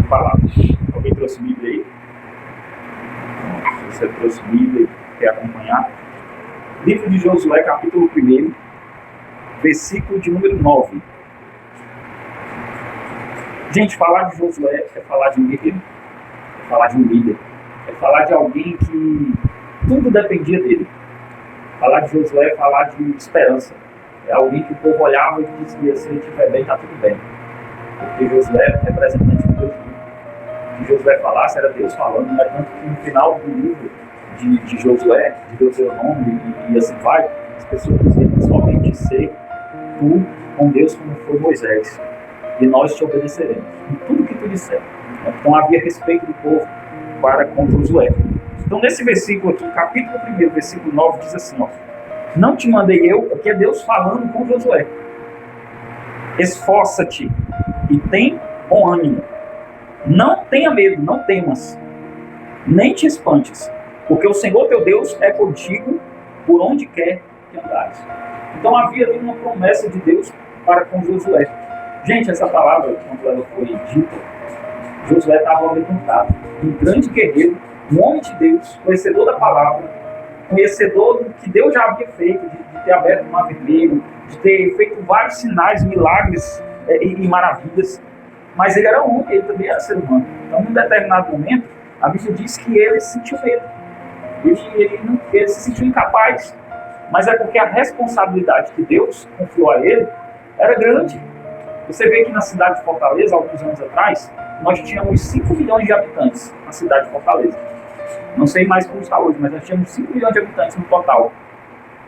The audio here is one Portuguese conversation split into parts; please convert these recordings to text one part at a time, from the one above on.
palavra. Alguém trouxe Bíblia aí? Se você trouxe Bíblia e quer acompanhar. Livro de Josué, capítulo 1, versículo de número 9. Gente, falar de Josué é falar de um guerreiro, é falar de um líder, é falar de alguém que tudo dependia dele. Falar de Josué é falar de esperança. É alguém que o povo olhava e dizia: se ele estiver bem, está tudo bem. Porque Josué é representante de Deus. Se Josué falasse, era Deus falando. Não é tanto que no final do livro de Josué, de Deuteronômio e assim vai, as pessoas diziam: somente ser tu com Deus como foi Moisés, e nós te obedeceremos em tudo que tu disser. Então havia respeito do povo para com Josué. Então nesse versículo aqui, capítulo 1, versículo 9, diz assim: não te mandei eu, aqui é Deus falando com Josué. Esforça-te e tem bom ânimo. Não tenha medo, não temas, nem te espantes, porque o Senhor teu Deus é contigo por onde quer que andares. Então havia ali uma promessa de Deus para com Josué. Gente, essa palavra, quando ela foi dita, Josué estava levantado, um grande guerreiro, um homem de Deus, conhecedor da palavra, conhecedor do que Deus já havia feito, de ter aberto o mar vermelho, de ter feito vários sinais, milagres e maravilhas. Mas ele era homem, ele também era ser humano. Então, em um determinado momento, a Bíblia diz que ele sentiu medo. Ele se sentiu incapaz. Mas é porque a responsabilidade que Deus confiou a ele era grande. Você vê que na cidade de Fortaleza, alguns anos atrás, nós tínhamos 5 milhões de habitantes na cidade de Fortaleza. Não sei mais como está hoje, mas nós tínhamos 5 milhões de habitantes no total.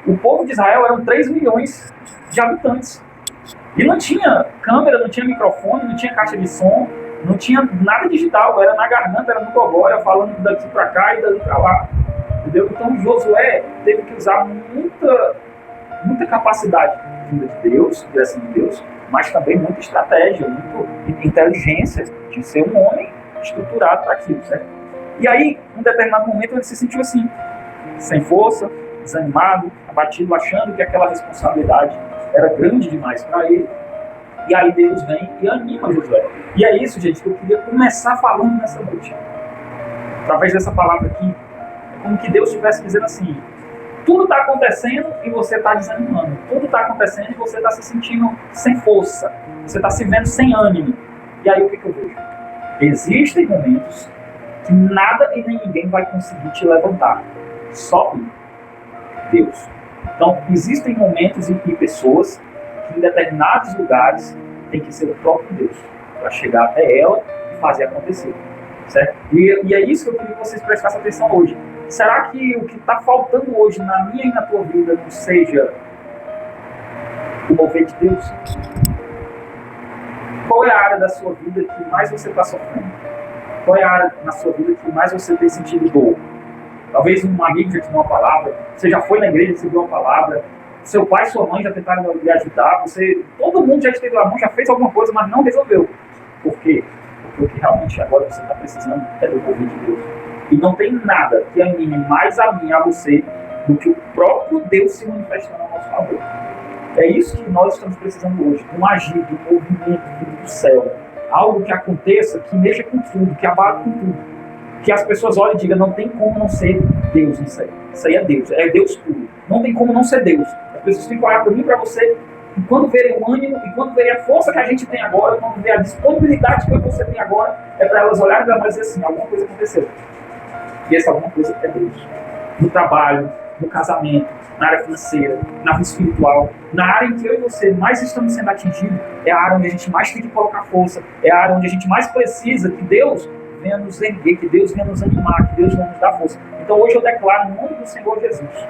O povo de Israel eram 3 milhões de habitantes. E não tinha câmera, não tinha microfone, não tinha caixa de som, não tinha nada digital. Era na garganta, era no gogó, era falando daqui para cá e dali para lá. Entendeu? Então Josué teve que usar muita capacidade vinda de Deus, direção de Deus, mas também muita estratégia, muita inteligência de ser um homem estruturado para aquilo, certo? E aí, em um determinado momento, ele se sentiu assim, sem força, desanimado, abatido, achando que aquela responsabilidade era grande demais para ele. E aí Deus vem e anima Josué. E é isso, gente, que eu queria começar falando nessa noite. Através dessa palavra aqui, é como que Deus estivesse dizendo assim: tudo está acontecendo e você está desanimando. Tudo está acontecendo e você está se sentindo sem força. Você está se vendo sem ânimo. E aí o que eu vejo? Existem momentos que nada e nem ninguém vai conseguir te levantar. Só Deus. Então, existem momentos em que pessoas que em determinados lugares tem que ser o próprio Deus para chegar até ela e fazer acontecer. Certo? E é isso que eu queria que vocês prestassem atenção hoje. Será que o que está faltando hoje na minha e na tua vida não seja o mover de Deus? Qual é a área da sua vida que mais você está sofrendo? Qual é a área na sua vida que mais você tem sentido dor? Talvez um amigo já te deu uma palavra, você já foi na igreja e recebeu uma palavra, seu pai e sua mãe já tentaram lhe ajudar, todo mundo já estendeu a mão, já fez alguma coisa, mas não resolveu. Por quê? Porque o que realmente agora você está precisando é do poder de Deus. E não tem nada que anime mais a mim, a você, do que o próprio Deus se manifestando a nosso favor. É isso que nós estamos precisando hoje, um agir, um movimento vindo do céu. Algo que aconteça, que mexa com tudo, que abate com tudo. Que as pessoas olhem e digam: não tem como não ser Deus nisso aí. Isso aí é Deus puro. Não tem como não ser Deus. As pessoas têm que olhar para mim e para você, e quando verem o ânimo, e quando verem a força que a gente tem agora, quando verem a disponibilidade que você tem agora, é para elas olharem e dizer assim: alguma coisa aconteceu. E essa alguma coisa é Deus. No trabalho, no casamento, na área financeira, na vida espiritual, na área em que eu e você mais estamos sendo atingidos, é a área onde a gente mais tem que colocar força, é a área onde a gente mais precisa que Deus venha nos erguer, que Deus venha nos animar, que Deus venha nos dar força. Então hoje eu declaro em nome do Senhor Jesus,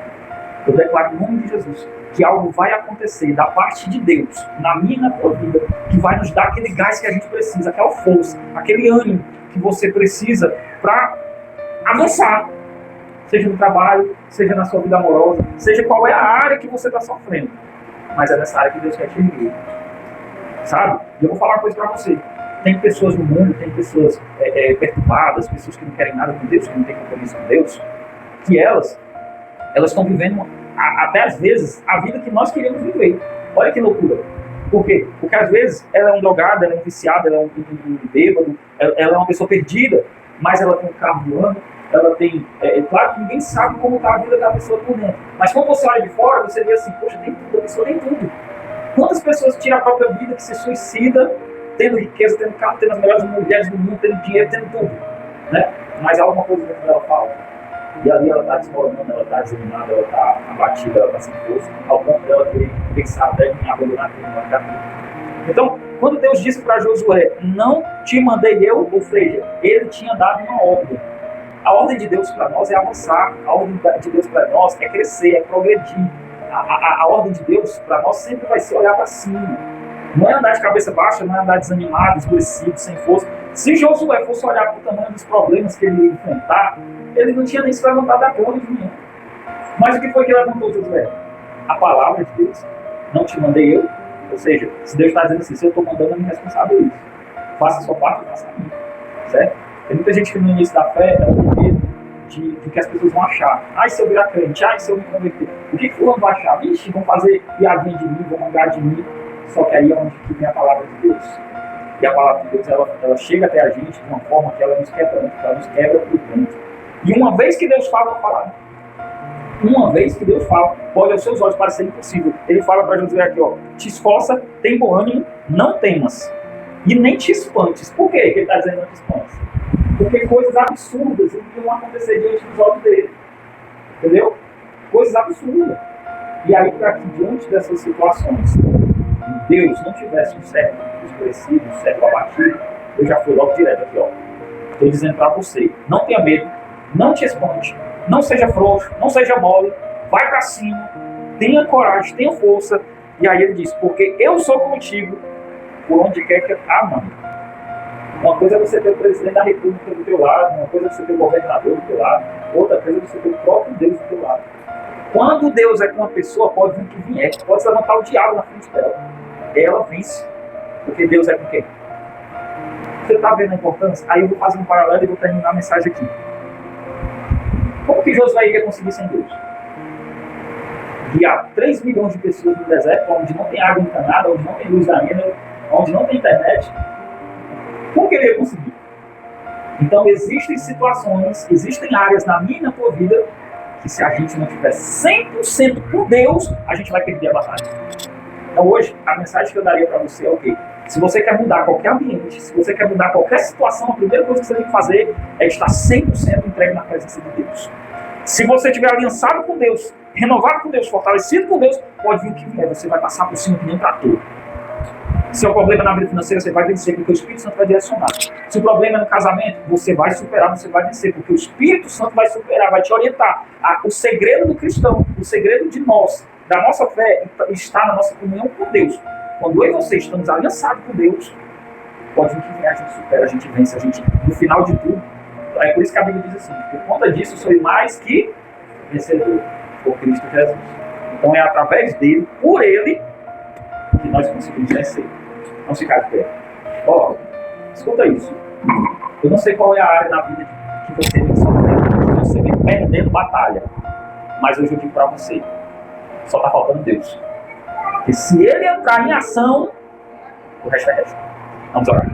eu declaro em nome de Jesus, que algo vai acontecer da parte de Deus, na minha e na tua vida, que vai nos dar aquele gás que a gente precisa, aquela força, aquele ânimo que você precisa para avançar. Seja no trabalho, seja na sua vida amorosa, seja qual é a área que você está sofrendo. Mas é nessa área que Deus quer te erguer. Sabe? E eu vou falar uma coisa para você. Tem pessoas no mundo, tem pessoas perturbadas, pessoas que não querem nada com Deus, que não têm compromisso com Deus, que elas estão vivendo, até às vezes, a vida que nós queríamos viver. Olha que loucura. Por quê? Porque às vezes ela é um drogado, ela é um viciado, ela é um bêbado, ela é uma pessoa perdida, mas ela tem um carro do ano, ela tem... claro que ninguém sabe como está a vida da pessoa por dentro. Mas quando você olha de fora, você vê assim, poxa, tem tudo, a pessoa tem tudo. Quantas pessoas tiram a própria vida, que se suicida, tendo riqueza, tendo carro, tendo as melhores mulheres do mundo, tendo dinheiro, tendo tudo, né? Mas alguma coisa dentro dela falta. E ali ela está desmoronando, ela está desanimada, ela está abatida, ela está sem força, ao ponto dela querer pensar até em abandonar aquilo, não vai tudo. Então, quando Deus disse para Josué, não te mandei eu, ou seja, ele tinha dado uma ordem. A ordem de Deus para nós é avançar, a ordem de Deus para nós é crescer, é progredir. A ordem de Deus para nós sempre vai ser olhar para cima. Não é andar de cabeça baixa, não é andar desanimado, escurecido, sem força. Se Josué fosse olhar para o tamanho dos problemas que ele ia enfrentar, ele não tinha nem se levantado da cama de manhã. Mas o que foi que levantou Josué? A palavra de Deus. Não te mandei eu. Ou seja, se Deus está dizendo assim, se eu estou mandando, eu me responsabilizo. Faça a sua parte e faça a minha. Certo? Tem muita gente que no início da fé tem medo de que as pessoas vão achar. Ai, se eu virar crente, ai, se eu me converter. O que fulano vai achar? Vixe, vão fazer piadinha de mim, vão mangar de mim. Só que aí é onde que vem a palavra de Deus. E a palavra de Deus, ela chega até a gente de uma forma que ela nos quebra, ela nos quebra por dentro. E uma vez que Deus fala, ela fala. Uma vez que Deus fala, pode aos seus olhos parecer impossível. Ele fala para Josué aqui, ó, te esforça, tem bom ânimo, não temas. E nem te espantes. Por quê que ele está dizendo não te espantes? Porque coisas absurdas iam acontecer diante dos olhos dele. Entendeu? Coisas absurdas. E aí, para que diante dessas situações, Deus não tivesse um servo escurecido, um servo abatido, eu já fui logo direto aqui, ó. Estou dizendo para você, não tenha medo, não te espante, não seja frouxo, não seja mole, vai para cima, tenha coragem, tenha força. E aí ele diz, porque eu sou contigo, por onde quer que eu... mano. Uma coisa é você ter o presidente da república do teu lado, uma coisa é você ter o governador do teu lado, outra coisa é você ter o próprio Deus do teu lado. Quando Deus é com uma pessoa, pode vir o que vier, pode se levantar o diabo na frente dela. Ela vence, porque Deus é com quem? Você está vendo a importância? Aí eu vou fazer um paralelo e vou terminar a mensagem aqui. Como que Josué ia conseguir sem Deus? Guiar 3 milhões de pessoas no deserto, onde não tem água encanada, onde não tem luz da Enel, onde não tem internet. Como que ele ia conseguir? Então existem situações, existem áreas na minha e na tua vida que se a gente não tiver 100% com Deus, a gente vai perder a batalha. Então hoje, a mensagem que eu daria para você é o quê? Se você quer mudar qualquer ambiente, se você quer mudar qualquer situação, a primeira coisa que você tem que fazer é estar 100% entregue na presença de Deus. Se você estiver aliançado com Deus, renovado com Deus, fortalecido com Deus, pode vir o que vier, você vai passar por cima que nem um trator. Se é um problema na vida financeira, você vai vencer, porque o Espírito Santo vai direcionar. Se o problema é no casamento, você vai superar, você vai vencer, porque o Espírito Santo vai superar, vai te orientar. O segredo do cristão, o segredo de nós, da nossa fé, está na nossa comunhão com Deus. Quando eu e você estamos aliançados com Deus, pode vir que vem, a gente supera, a gente vence, a gente, no final de tudo. É por isso que a Bíblia diz assim, por conta disso, sou mais que vencedor, por Cristo Jesus. Então é através dele, por ele, que nós conseguimos vencer. Não ficar de pé. Ó, escuta isso. Eu não sei qual é a área da vida que você vem sofrendo, que você vem perdendo batalha. Mas hoje eu digo para você, só está faltando Deus. Porque se ele entrar em ação, o resto é resto. Vamos orar.